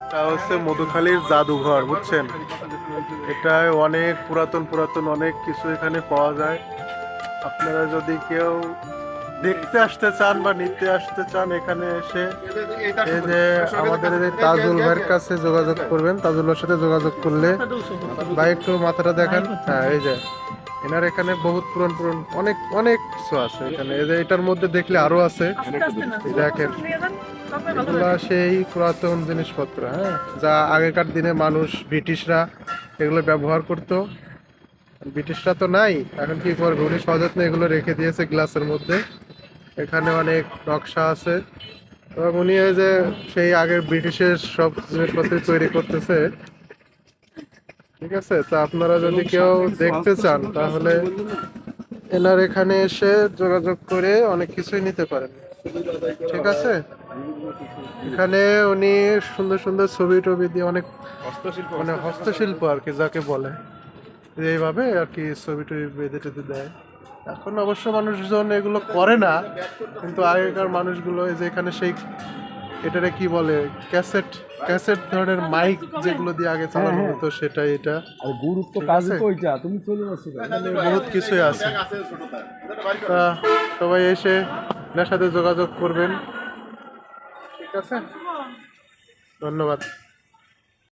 এটা হচ্ছে মধুখালীর জাদুঘর, বুঝছেন? এটায় অনেক পুরাতন পুরাতন অনেক কিছু এখানে পাওয়া যায়। আপনারা যদি কেউ দেখতে আসতে চান বা নিতে আসতে চান, এখানে এসে এই যে আমাদের এই তাজুল ভাইয়ের কাছে যোগাযোগ করবেন। তাজুল ভাইয়ের সাথে যোগাযোগ করলে, ভাই একটু মাথাটা দেখান। হ্যাঁ, এই যে এনার এখানে বহুত পুরান পুরান অনেক অনেক কিছু আছে এখানে। এই যে এটার মধ্যে দেখলে আরো আছে, এই দেখেন, এগুলা সেই পুরাতন জিনিসপত্র, হ্যাঁ, যা আগেকার দিনে মানুষ ব্রিটিশরা এগুলো ব্যবহার করতো। ব্রিটিশরা তো নাই, এখন কি করবে, উনি সযত্নে এগুলো রেখে দিয়েছে গ্লাসের মধ্যে। এখানে অনেক নকশা আছে এবং উনি এই যে সেই আগের ব্রিটিশের সব জিনিসপত্র তৈরি করতেছে। ঠিক আছে, তো আপনারা যদি কেউ দেখতে চান তাহলে এনার এখানে এসে যোগাযোগ করে অনেক কিছুই নিতে পারেন। ঠিক আছে, এখানে উনি সুন্দর সুন্দর ছবি টবি দিয়ে অনেক মানে হস্তশিল্প আর কি যাকে বলে, এইভাবে আর কি ছবি টবি বেঁধে টেঁধে দেয়। এখন অবশ্য মানুষজন এগুলো করে না, কিন্তু আগেকার মানুষগুলো এই যে এখানে সেই এটারে কি বলে, ক্যাসেট ক্যাসেট ধরনের মাইক যেগুলো দিয়ে আগে চালানো হতো, সেটাই এটা। আর গুরুত্ব ঠিক কাজে আছে, তো ওইটা, তুমি চলে যাচ্ছো এখানে বহুত কিছুই আছে। তা সবাই এসে এনার সাথে যোগাযোগ করবেন। ঠিক আছে, ধন্যবাদ।